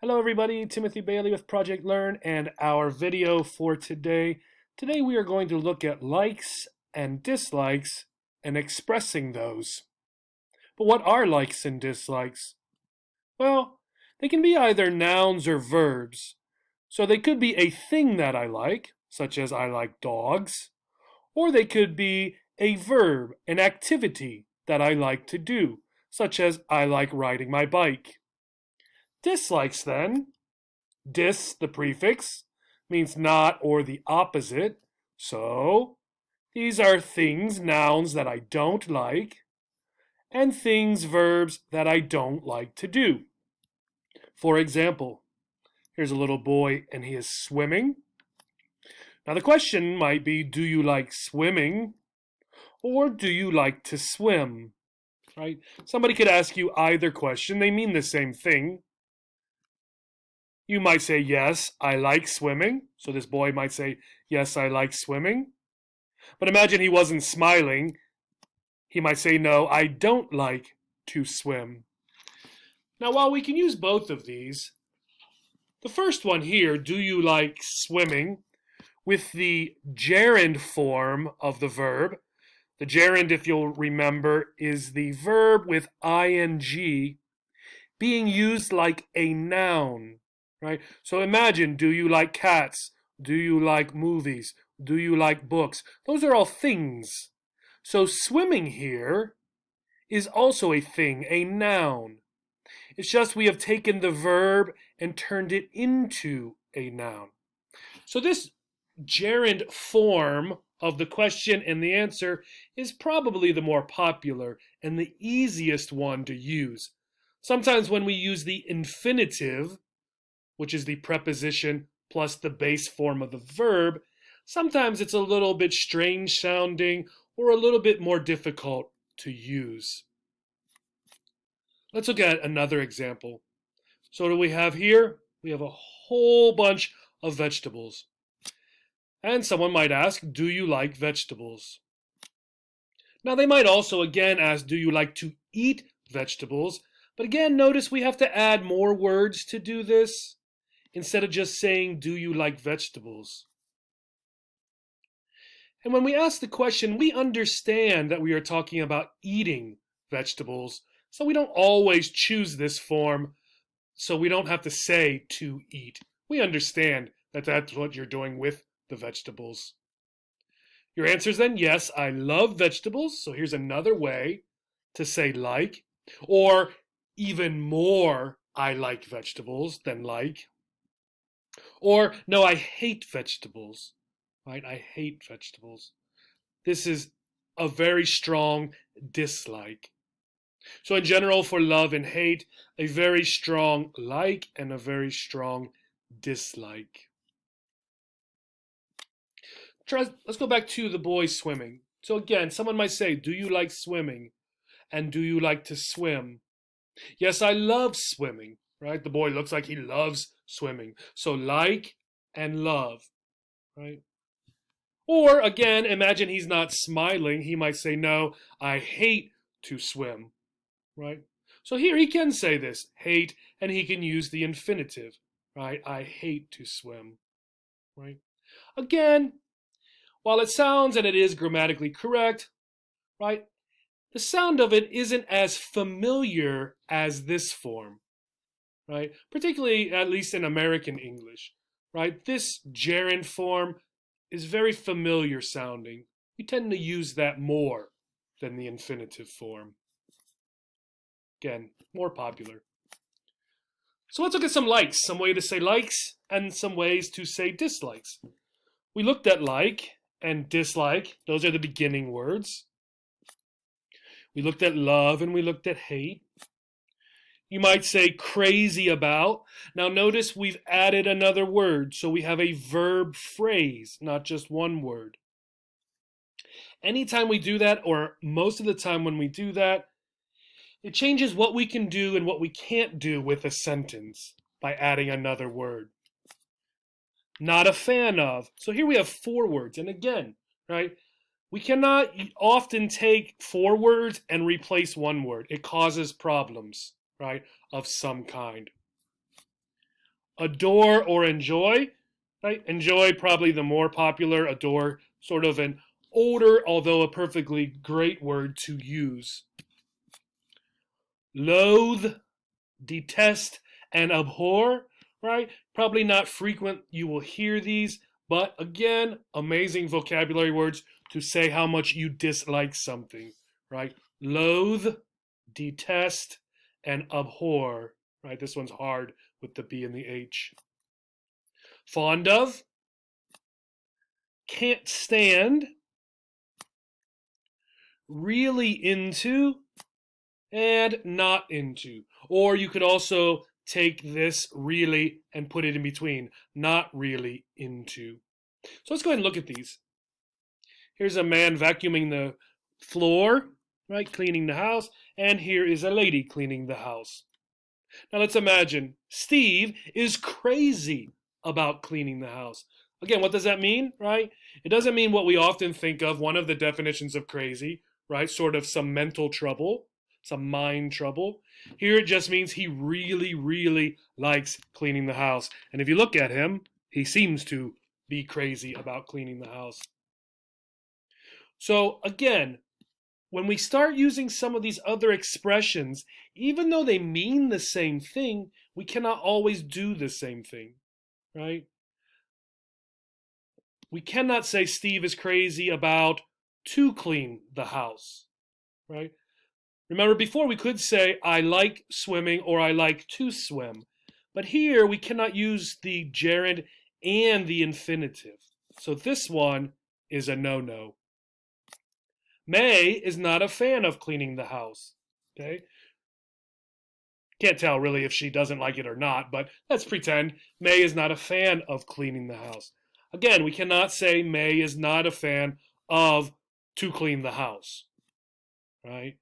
Hello everybody, Timothy Bailey with Project Learn and our video for today. Today we are going to look at likes and dislikes and expressing those. But what are likes and dislikes? Well, they can be either nouns or verbs. So they could be a thing that I like, such as I like dogs, or they could be a verb, an activity that I like to do, such as I like riding my bike. Dislikes then. Dis, the prefix, means not or the opposite. So, these are things, nouns that I don't like, and things, verbs that I don't like to do. For example, here's a little boy and he is swimming. Now the question might be, do you like swimming or do you like to swim? Right? Somebody could ask you either question. They mean the same thing. You might say, yes, I like swimming. So this boy might say, yes, I like swimming. But imagine he wasn't smiling. He might say, no, I don't like to swim. Now, while we can use both of these, the first one here, do you like swimming, with the gerund form of the verb. The gerund, if you'll remember, is the verb with ing being used like a noun. Right? So imagine, do you like cats? Do you like movies? Do you like books? Those are all things. So swimming here is also a thing, a noun. It's just we have taken the verb and turned it into a noun. So this gerund form of the question and the answer is probably the more popular and the easiest one to use. Sometimes when we use the infinitive, which is the preposition plus the base form of the verb, sometimes it's a little bit strange sounding or a little bit more difficult to use. Let's look at another example. So what do we have here? We have a whole bunch of vegetables. And someone might ask, do you like vegetables? Now they might also again ask, do you like to eat vegetables? But again, notice we have to add more words to do this, instead of just saying, do you like vegetables? And when we ask the question, we understand that we are talking about eating vegetables, so we don't always choose this form, so we don't have to say to eat. We understand that that's what you're doing with the vegetables. Your answer is then, yes, I love vegetables, so here's another way to say like, or even more, I like vegetables than like. Or, no, I hate vegetables, right? I hate vegetables. This is a very strong dislike. So in general, for love and hate, a very strong like and a very strong dislike. Let's go back to the boy swimming. So again, someone might say, do you like swimming? And do you like to swim? Yes, I love swimming, right? The boy looks like he loves swimming. So like and love, right? Or again, imagine he's not smiling. He might say, no, I hate to swim, right? So here he can say this, hate, and he can use the infinitive, right? I hate to swim, right? Again, while it sounds and it is grammatically correct, right? The sound of it isn't as familiar as this form, right? Particularly, at least in American English, right? This gerund form is very familiar sounding. We tend to use that more than the infinitive form. Again, more popular. So let's look at some likes, some way to say likes and some ways to say dislikes. We looked at like and dislike. Those are the beginning words. We looked at love and we looked at hate. You might say crazy about. Now notice we've added another word, so we have a verb phrase, not just one word. Anytime we do that, or most of the time when we do that, it changes what we can do and what we can't do with a sentence by adding another word. Not a fan of. So here we have 4 words, and again, right? We cannot often take 4 words and replace 1 word. It causes problems, right, of some kind. Adore or enjoy, right? Enjoy probably the more popular, adore sort of an older, although a perfectly great word to use. Loathe, detest, and abhor, right? Probably not frequent you will hear these, but again, amazing vocabulary words to say how much you dislike something, right? Loathe, detest, and abhor, right? This one's hard with the B and the H. Fond of, can't stand, really into, and not into. Or you could also take this really and put it in between, not really into. So let's go ahead and look at these. Here's a man vacuuming the floor, right, cleaning the house, and here is a lady cleaning the house. Now let's imagine Steve is crazy about cleaning the house. Again, what does that mean, right? It doesn't mean what we often think of, one of the definitions of crazy, right? Sort of some mental trouble, some mind trouble. Here it just means he really, really likes cleaning the house. And if you look at him, he seems to be crazy about cleaning the house. So again, when we start using some of these other expressions, even though they mean the same thing, we cannot always do the same thing, right? We cannot say Steve is crazy about to clean the house, right? Remember, before we could say I like swimming or I like to swim, but here we cannot use the gerund and the infinitive. So this one is a no-no. May is not a fan of cleaning the house, okay? Can't tell really if she doesn't like it or not, but let's pretend May is not a fan of cleaning the house. Again, we cannot say May is not a fan of to clean the house, right?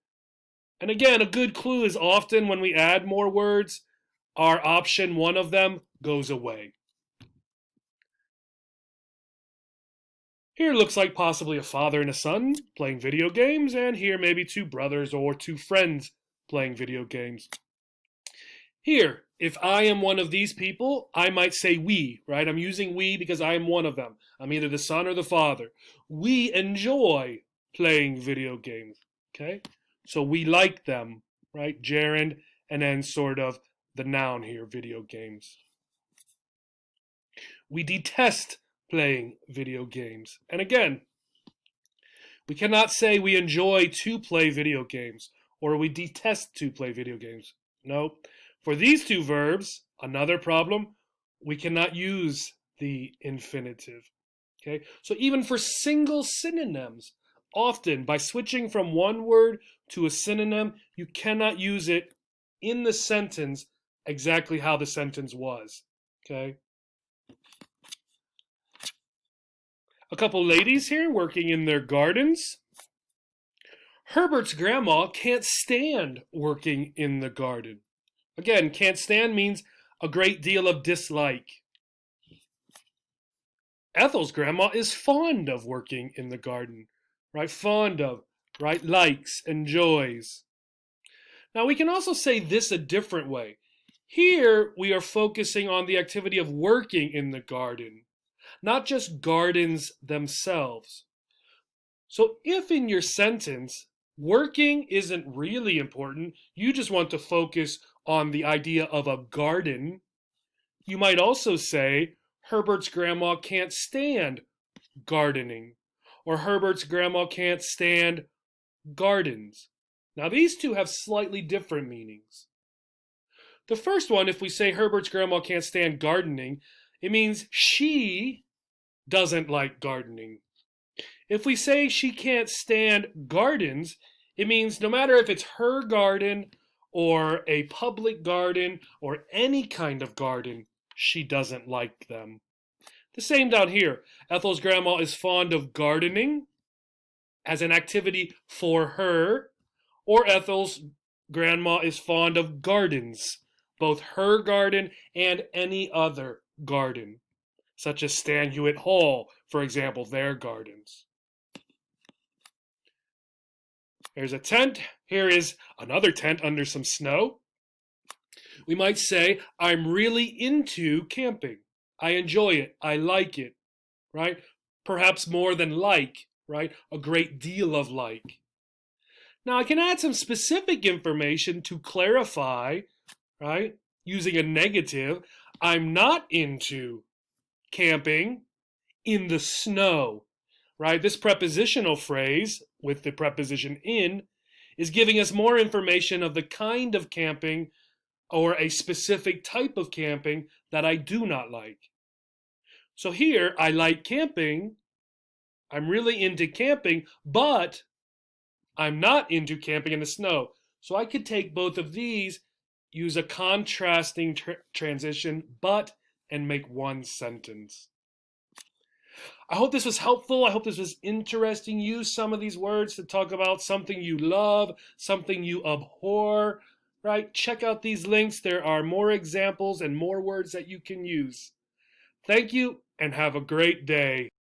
And again, a good clue is often when we add more words, our option, one of them, goes away. Here looks like possibly a father and a son playing video games, and here maybe two brothers or two friends playing video games. Here, if I am one of these people, I might say we, right? I'm using we because I am one of them. I'm either the son or the father. We enjoy playing video games, okay? So we like them, right? Gerund, and then sort of the noun here, video games. We detest playing video games. And again, we cannot say we enjoy to play video games or we detest to play video games. No. For these two verbs, another problem, we cannot use the infinitive. Okay? So even for single synonyms, often by switching from one word to a synonym, you cannot use it in the sentence exactly how the sentence was. Okay? A couple ladies here working in their gardens. Herbert's grandma can't stand working in the garden. Again, can't stand means a great deal of dislike. Ethel's grandma is fond of working in the garden, right? Fond of, right? Likes, enjoys. Now we can also say this a different way. Here we are focusing on the activity of working in the garden, not just gardens themselves. So if in your sentence, working isn't really important, you just want to focus on the idea of a garden, you might also say, Herbert's grandma can't stand gardening, or Herbert's grandma can't stand gardens. Now these two have slightly different meanings. The first one, if we say Herbert's grandma can't stand gardening, it means she doesn't like gardening. If we say she can't stand gardens, it means no matter if it's her garden or a public garden or any kind of garden, she doesn't like them. The same down here. Ethel's grandma is fond of gardening as an activity for her, or Ethel's grandma is fond of gardens, both her garden and any other garden, such as Stan Hewitt Hall, for example, their gardens. There's a tent. Here is another tent under some snow. We might say, I'm really into camping. I enjoy it. I like it, right? Perhaps more than like, right? A great deal of like. Now I can add some specific information to clarify, right? Using a negative. I'm not into camping in the snow, right? This prepositional phrase with the preposition in is giving us more information of the kind of camping or a specific type of camping that I do not like. So here, I like camping. I'm really into camping, but I'm not into camping in the snow. So I could take both of these, use a contrasting transition, but, and make one sentence. I hope this was helpful. I hope this was interesting. Use some of these words to talk about something you love, something you abhor, right? Check out these links. There are more examples and more words that you can use. Thank you and have a great day.